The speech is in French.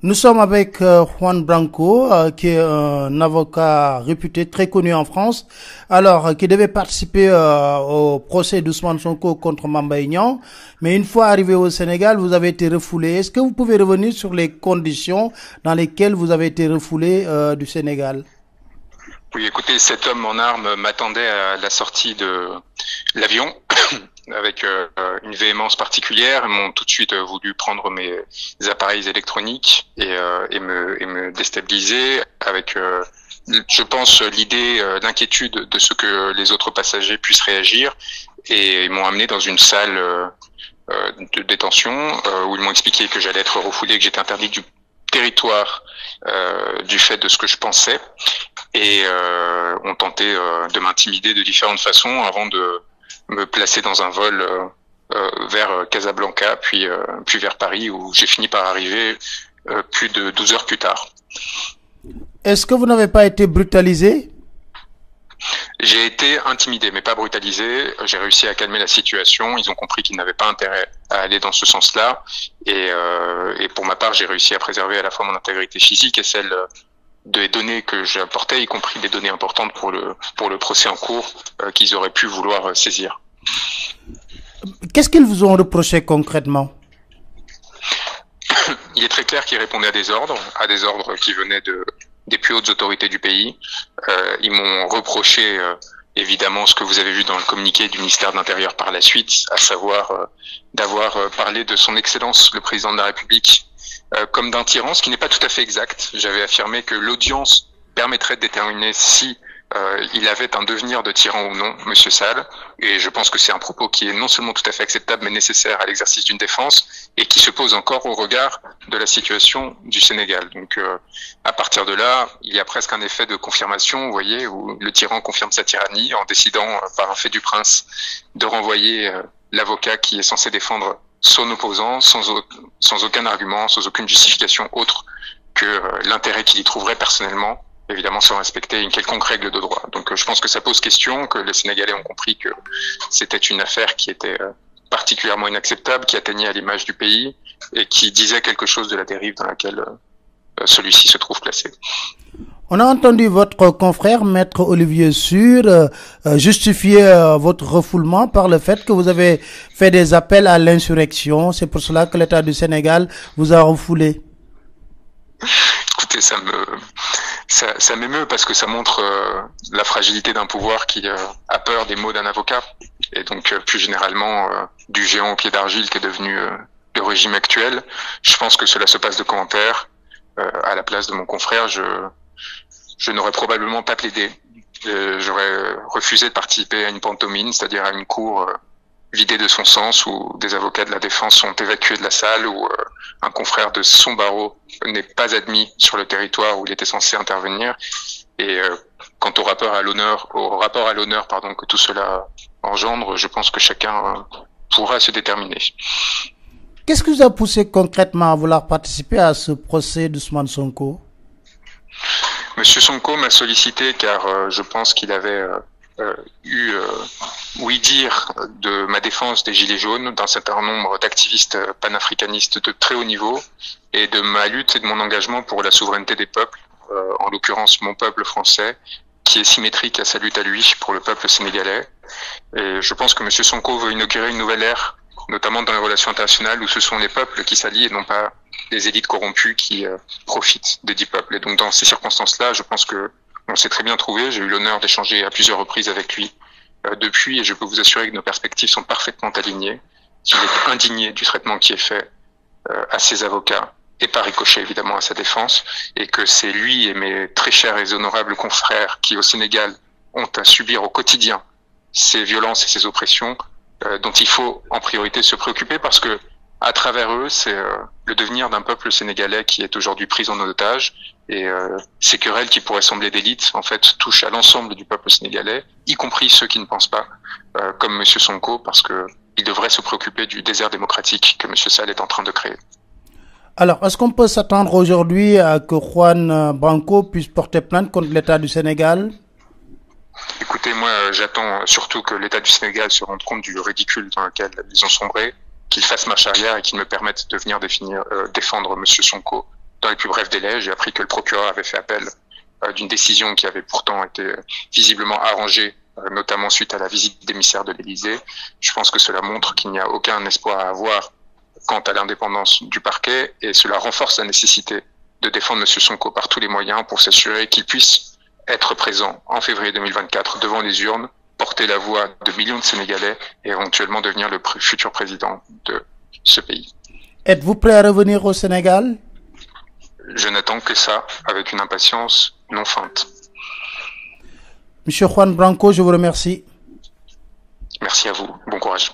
Nous sommes avec Juan Branco, qui est un avocat réputé, très connu en France, alors qui devait participer au procès d'Ousmane Sonko contre Mame Mbaye Niang, mais une fois arrivé au Sénégal, vous avez été refoulé. Est-ce que vous pouvez revenir sur les conditions dans lesquelles vous avez été refoulé du Sénégal? Oui, écoutez, cet homme en armes m'attendait à la sortie de l'avion avec une véhémence particulière. Ils m'ont tout de suite voulu prendre mes appareils électroniques et me déstabiliser avec, je pense, l'idée, l'inquiétude de ce que les autres passagers puissent réagir. Et ils m'ont amené dans une salle de détention où ils m'ont expliqué que j'allais être refoulé, que j'étais interdit du territoire du fait de ce que je pensais, et ont tenté de m'intimider de différentes façons avant de me placer dans un vol vers Casablanca, puis vers Paris, où j'ai fini par arriver plus de 12 heures plus tard. Est-ce que vous n'avez pas été brutalisé? J'ai été intimidé, mais pas brutalisé. J'ai réussi à calmer la situation. Ils ont compris qu'ils n'avaient pas intérêt à aller dans ce sens-là. Et pour ma part, j'ai réussi à préserver à la fois mon intégrité physique et celle des données que j'apportais, y compris des données importantes pour le procès en cours qu'ils auraient pu vouloir saisir. Qu'est-ce qu'ils vous ont reproché concrètement? Il est très clair qu'ils répondaient à des ordres qui venaient des plus hautes autorités du pays. Ils m'ont reproché évidemment ce que vous avez vu dans le communiqué du ministère de l'Intérieur par la suite, à savoir d'avoir parlé de son Excellence le Président de la République comme d'un tyran, ce qui n'est pas tout à fait exact. J'avais affirmé que l'audience permettrait de déterminer si il avait un devenir de tyran ou non, Monsieur Sall, et je pense que c'est un propos qui est non seulement tout à fait acceptable, mais nécessaire à l'exercice d'une défense, et qui se pose encore au regard de la situation du Sénégal. Donc, à partir de là, il y a presque un effet de confirmation, vous voyez, où le tyran confirme sa tyrannie en décidant, par un fait du prince, de renvoyer l'avocat qui est censé défendre son opposant sans aucun argument, sans aucune justification autre que l'intérêt qu'il y trouverait personnellement, évidemment sans respecter une quelconque règle de droit. Donc je pense que ça pose question, que les Sénégalais ont compris que c'était une affaire qui était particulièrement inacceptable, qui atteignait à l'image du pays et qui disait quelque chose de la dérive dans laquelle celui-ci se trouve placé. On a entendu votre confrère, Maître Olivier Sur, justifier votre refoulement par le fait que vous avez fait des appels à l'insurrection. C'est pour cela que l'État du Sénégal vous a refoulé. Écoutez, ça m'émeut parce que ça montre la fragilité d'un pouvoir qui a peur des mots d'un avocat, et donc plus généralement du géant au pied d'argile qui est devenu le régime actuel. Je pense que cela se passe de commentaires. À la place de mon confrère, je n'aurais probablement pas plaidé. J'aurais refusé de participer à une pantomime, c'est-à-dire à une cour vidée de son sens, où des avocats de la défense sont évacués de la salle, où un confrère de son barreau n'est pas admis sur le territoire où il était censé intervenir. Et quant au rapport à l'honneur, pardon, que tout cela engendre, je pense que chacun pourra se déterminer. Qu'est-ce qui vous a poussé concrètement à vouloir participer à ce procès d'Ousmane Sonko? Monsieur Sonko m'a sollicité car je pense qu'il avait eu oui dire de ma défense des Gilets jaunes, d'un certain nombre d'activistes panafricanistes de très haut niveau, et de ma lutte et de mon engagement pour la souveraineté des peuples, en l'occurrence mon peuple français, qui est symétrique à sa lutte à lui pour le peuple sénégalais. Et je pense que Monsieur Sonko veut inaugurer une nouvelle ère, notamment dans les relations internationales, où ce sont les peuples qui s'allient et non pas les élites corrompues qui profitent des dix peuples. Et donc dans ces circonstances-là, je pense que on s'est très bien trouvé. J'ai eu l'honneur d'échanger à plusieurs reprises avec lui depuis, et je peux vous assurer que nos perspectives sont parfaitement alignées, qu'il est indigné du traitement qui est fait à ses avocats, et par ricochet évidemment à sa défense, et que c'est lui et mes très chers et honorables confrères qui au Sénégal ont à subir au quotidien ces violences et ces oppressions dont il faut en priorité se préoccuper, parce que à travers eux, c'est le devenir d'un peuple sénégalais qui est aujourd'hui pris en otage, et ces querelles qui pourraient sembler d'élite, en fait, touchent à l'ensemble du peuple sénégalais, y compris ceux qui ne pensent pas comme Monsieur Sonko, parce que il devrait se préoccuper du désert démocratique que Monsieur Sall est en train de créer. Alors, est-ce qu'on peut s'attendre aujourd'hui à que Juan Branco puisse porter plainte contre l'État du Sénégal? Écoutez, moi, j'attends surtout que l'État du Sénégal se rende compte du ridicule dans lequel ils ont sombré, qu'il fasse marche arrière et qu'il me permette de venir défendre Monsieur Sonko dans les plus brefs délais. J'ai appris que le procureur avait fait appel d'une décision qui avait pourtant été visiblement arrangée, notamment suite à la visite d'émissaires de l'Élysée. Je pense que cela montre qu'il n'y a aucun espoir à avoir quant à l'indépendance du parquet, et cela renforce la nécessité de défendre M. Sonko par tous les moyens pour s'assurer qu'il puisse être présent en février 2024 devant les urnes, porter la voix de millions de Sénégalais et éventuellement devenir le futur président de ce pays. Êtes-vous prêt à revenir au Sénégal? Je n'attends que ça, avec une impatience non feinte. Monsieur Juan Branco, je vous remercie. Merci à vous. Bon courage.